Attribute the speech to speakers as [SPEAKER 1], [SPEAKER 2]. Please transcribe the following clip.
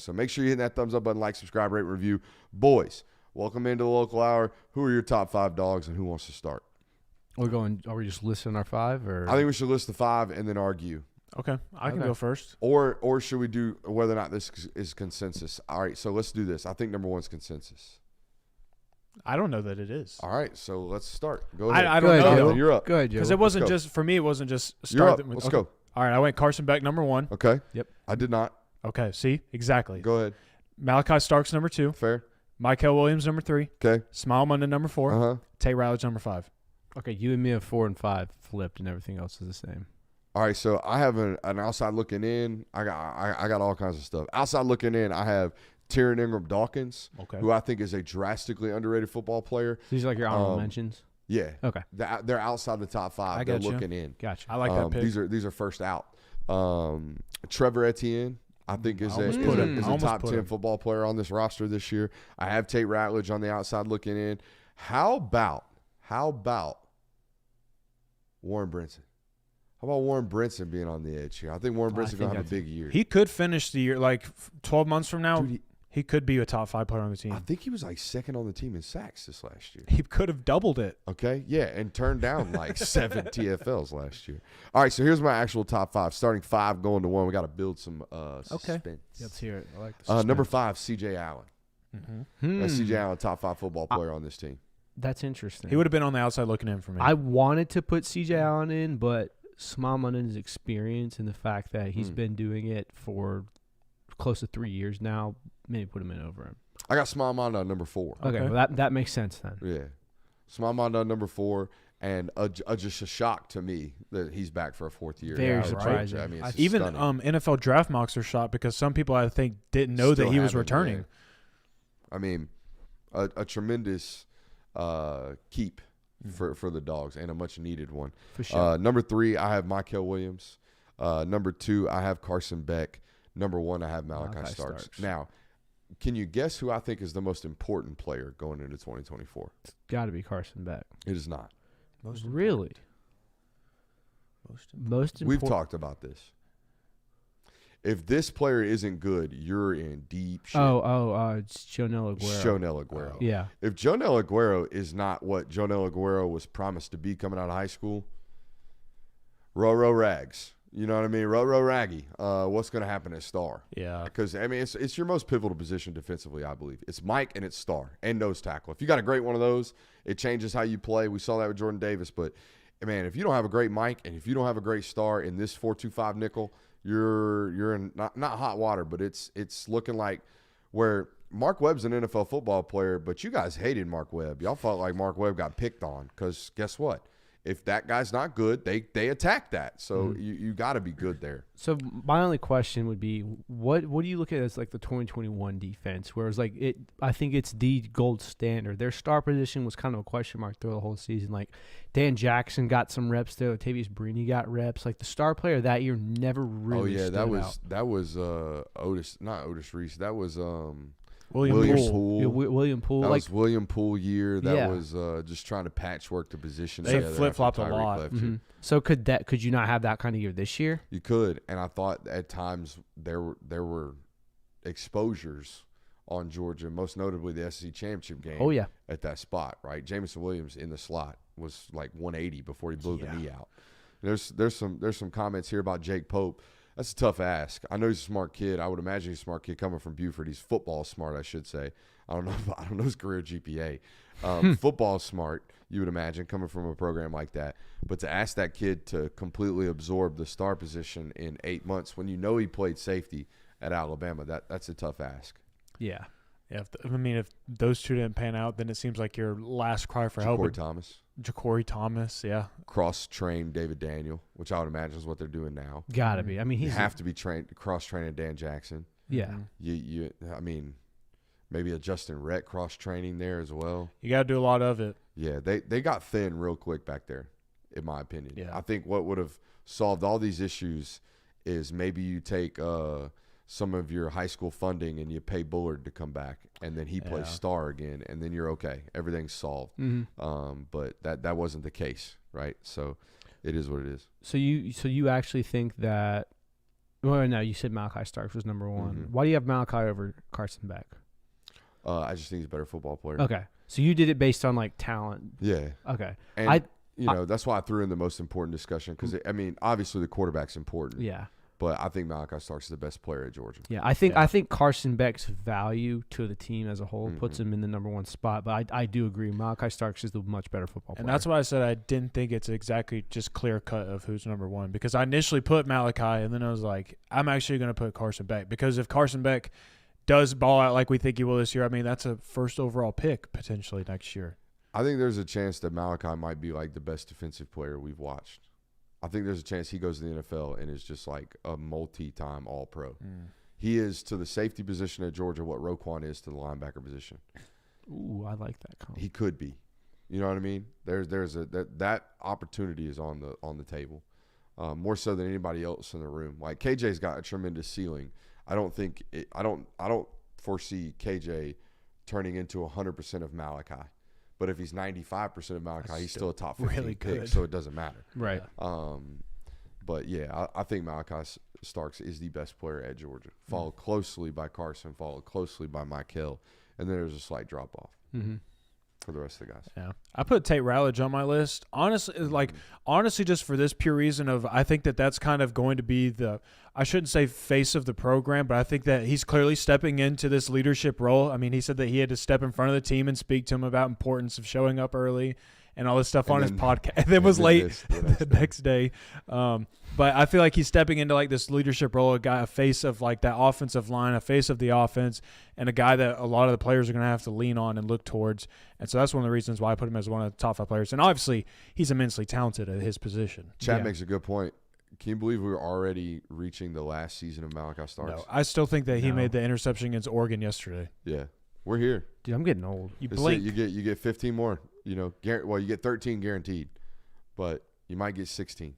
[SPEAKER 1] So make sure you hit that thumbs up button, like, subscribe, rate, review. Boys, welcome into the local hour. Who are your top 5 dogs and who wants to start?
[SPEAKER 2] Are we just listing our 5? Or
[SPEAKER 1] I think we should list the 5 and then argue.
[SPEAKER 3] Okay, I can go first.
[SPEAKER 1] Or should we do whether or not this is consensus? All right, so let's do this. I think number 1's consensus.
[SPEAKER 3] I don't know that it is.
[SPEAKER 1] All right, so let's start. Go ahead.
[SPEAKER 3] I don't know.
[SPEAKER 1] Jonathan, you're up.
[SPEAKER 2] Go ahead, Joe.
[SPEAKER 3] Because it wasn't just, for me, it wasn't just
[SPEAKER 1] You're
[SPEAKER 3] start.
[SPEAKER 1] up.
[SPEAKER 3] With,
[SPEAKER 1] Let's
[SPEAKER 3] okay.
[SPEAKER 1] go.
[SPEAKER 3] All right, I went Carson Beck number 1.
[SPEAKER 1] Okay.
[SPEAKER 3] Yep.
[SPEAKER 1] I did not.
[SPEAKER 3] Okay, see? Exactly.
[SPEAKER 1] Go ahead.
[SPEAKER 3] Malachi Starks number 2.
[SPEAKER 1] Fair.
[SPEAKER 3] Michael Williams number 3.
[SPEAKER 1] Okay.
[SPEAKER 3] Smile Monday number 4.
[SPEAKER 1] Uh-huh.
[SPEAKER 3] Tate Ratledge number 5.
[SPEAKER 2] Okay, you and me have 4 and 5 flipped, and everything else is the same.
[SPEAKER 1] All right, so I have an outside looking in. I got all kinds of stuff. Outside looking in, I have Tyron Ingram Dawkins, who I think is a drastically underrated football player.
[SPEAKER 2] So these are like your honorable mentions?
[SPEAKER 1] Yeah.
[SPEAKER 2] Okay.
[SPEAKER 1] They're outside the top 5. They're looking in.
[SPEAKER 2] Gotcha.
[SPEAKER 3] I like that pick.
[SPEAKER 1] These are first out. Trevor Etienne, I think is a top 10 football player on this roster this year. I have Tate Ratledge on the outside looking in. How about Warren Brinson? How about Warren Brinson being on the edge here? I think Warren Brinson's going to have a big year.
[SPEAKER 3] He could finish the year, like 12 months from now,
[SPEAKER 1] Dude,
[SPEAKER 3] he could be a top 5 player on the team.
[SPEAKER 1] I think he was like second on the team in sacks this last year.
[SPEAKER 3] He could have doubled it.
[SPEAKER 1] Okay, yeah, and turned down like 7 TFLs last year. All right, so here's my actual top 5. Starting 5, going to 1. We got to build some suspense.
[SPEAKER 2] Let's hear it. I like the
[SPEAKER 1] number 5, C.J. Allen.
[SPEAKER 3] Mm-hmm.
[SPEAKER 1] C.J. Allen, top 5 football player on this team.
[SPEAKER 2] That's interesting.
[SPEAKER 3] He would have been on the outside looking in for me.
[SPEAKER 2] I wanted to put C.J. Allen in, but Smile Monday's experience and the fact that he's been doing it for close to 3 years now, maybe put him in over him.
[SPEAKER 1] I got Smile Monda number 4.
[SPEAKER 2] Okay, well, that makes sense then.
[SPEAKER 1] Yeah. Smile Monda number 4, and just a shock to me that he's back for a 4th year.
[SPEAKER 2] Very surprising.
[SPEAKER 1] I mean, it's
[SPEAKER 3] even
[SPEAKER 1] stunning.
[SPEAKER 3] NFL draft mocks are shocked because some people, I think, didn't know that he was returning.
[SPEAKER 1] Yeah. I mean, a tremendous keep for the Dogs, and a much needed one.
[SPEAKER 2] For sure.
[SPEAKER 1] Number 3, I have Michael Williams. Number 2, I have Carson Beck. Number 1, I have Malachi Starks. Now, can you guess who I think is the most important player going into 2024?
[SPEAKER 2] It's got to be Carson Beck.
[SPEAKER 1] It is not.
[SPEAKER 2] Really? Most important.
[SPEAKER 1] We've talked about this. If this player isn't good, you're in deep shit.
[SPEAKER 2] It's Jonell Aguero.
[SPEAKER 1] Jonell Aguero.
[SPEAKER 2] Yeah.
[SPEAKER 1] If Jonell Aguero is not what Jonell Aguero was promised to be coming out of high school, row rags. You know what I mean? Row raggy. What's going to happen at star?
[SPEAKER 3] Yeah.
[SPEAKER 1] Because, I mean, it's your most pivotal position defensively, I believe. It's Mike and it's star and nose tackle. If you got a great one of those, it changes how you play. We saw that with Jordan Davis. But, man, if you don't have a great Mike and if you don't have a great star in this 4-2-5 nickel, you're in not hot water, but it's looking like where Mark Webb's an NFL football player, but you guys hated Mark Webb. Y'all felt like Mark Webb got picked on because guess what? If that guy's not good, they attack that. So you got to be good there.
[SPEAKER 2] So my only question would be, what do you look at as like the 2021 defense? Whereas like I think it's the gold standard. Their star position was kind of a question mark through the whole season. Like Dan Jackson got some reps there. Latavius Brini got reps. Like the star player that year never really.
[SPEAKER 1] Oh yeah, that was Otis, not Otis Reese. That was William Poole.
[SPEAKER 2] Yeah, William Poole.
[SPEAKER 1] That was William Poole year. That was just trying to patchwork the position.
[SPEAKER 3] They flip-flopped a lot.
[SPEAKER 2] Mm-hmm. So could you not have that kind of year this year?
[SPEAKER 1] You could, and I thought at times there were exposures on Georgia, most notably the SEC championship game.
[SPEAKER 2] Oh yeah,
[SPEAKER 1] at that spot, right? Jamison Williams in the slot was like 180 before he blew the knee out. There's some comments here about Jake Pope. That's a tough ask. I know he's a smart kid. I would imagine he's a smart kid coming from Buford. He's football smart, I should say. I don't know his career GPA. Football smart, you would imagine, coming from a program like that. But to ask that kid to completely absorb the star position in 8 months when you know he played safety at Alabama, that's a tough ask.
[SPEAKER 2] Yeah.
[SPEAKER 3] Yeah, if those two didn't pan out, then it seems like your last cry for help. Ja'Cory Thomas, yeah.
[SPEAKER 1] Cross-trained David Daniel, which I would imagine is what they're doing now.
[SPEAKER 2] Gotta be. I mean,
[SPEAKER 1] you have to be cross-training Dan Jackson.
[SPEAKER 2] Yeah.
[SPEAKER 1] I mean, maybe a Justin Rhett cross-training there as well.
[SPEAKER 3] You got to do a lot of it.
[SPEAKER 1] Yeah, they got thin real quick back there, in my opinion.
[SPEAKER 3] Yeah.
[SPEAKER 1] I think what would have solved all these issues is maybe you take some of your high school funding and you pay Bullard to come back, and then he plays star again, and then you're okay. Everything's solved.
[SPEAKER 2] Mm-hmm.
[SPEAKER 1] But that wasn't the case, right? So it is what it is.
[SPEAKER 2] So you actually think that Well, no, you said Malachi Starks was number one.
[SPEAKER 1] Mm-hmm.
[SPEAKER 2] Why do you have Malachi over Carson Beck?
[SPEAKER 1] I just think he's a better football player.
[SPEAKER 2] Okay. So you did it based on like talent.
[SPEAKER 1] Yeah.
[SPEAKER 2] Okay.
[SPEAKER 1] And that's why I threw in the most important discussion because obviously the quarterback's important.
[SPEAKER 2] Yeah.
[SPEAKER 1] But I think Malachi Starks is the best player at Georgia.
[SPEAKER 2] Yeah, I think Carson Beck's value to the team as a whole puts him in the number one spot. But I do agree, Malachi Starks is the much better football player.
[SPEAKER 3] And that's why I said I didn't think it's exactly just clear cut of who's number one because I initially put Malachi and then I was like, I'm actually going to put Carson Beck because if Carson Beck does ball out like we think he will this year, that's a first overall pick potentially next year.
[SPEAKER 1] I think there's a chance that Malachi might be like the best defensive player we've watched. I think there's a chance he goes to the NFL and is just like a multi-time All-Pro. He is to the safety position at Georgia what Roquan is to the linebacker position.
[SPEAKER 2] Ooh, I like that comment.
[SPEAKER 1] He could be. You know what I mean? That opportunity is on the table, more so than anybody else in the room. Like KJ's got a tremendous ceiling. I don't foresee KJ turning into 100% of Malachi. But if he's 95% of Malachi, he's still a top 15
[SPEAKER 3] really
[SPEAKER 1] pick,
[SPEAKER 3] good.
[SPEAKER 1] so it doesn't matter.
[SPEAKER 2] Right.
[SPEAKER 1] But, yeah, I think Malachi Starks is the best player at Georgia, followed closely by Carson, followed closely by Mike Hill, and then there's a slight drop-off for the rest of the guys.
[SPEAKER 3] Yeah. I put Tate Ratledge on my list. Honestly, just for this pure reason of I think that's kind of going to be I shouldn't say face of the program, but I think that he's clearly stepping into this leadership role. He said that he had to step in front of the team and speak to him about importance of showing up early and all this stuff on his podcast. And then was late the next day. But I feel like he's stepping into like this leadership role, a face of like that offensive line, a face of the offense, and a guy that a lot of the players are going to have to lean on and look towards. And so that's one of the reasons why I put him as one of the top 5 players. And obviously, he's immensely talented at his position.
[SPEAKER 1] Chad makes a good point. Can you believe we were already reaching the last season of Malachi Starks?
[SPEAKER 3] No, I still think that he made the interception against Oregon yesterday.
[SPEAKER 1] Yeah, we're here.
[SPEAKER 2] Dude, I'm getting old.
[SPEAKER 3] You blink.
[SPEAKER 1] You get 15 more. You get 13 guaranteed, but you might get 16.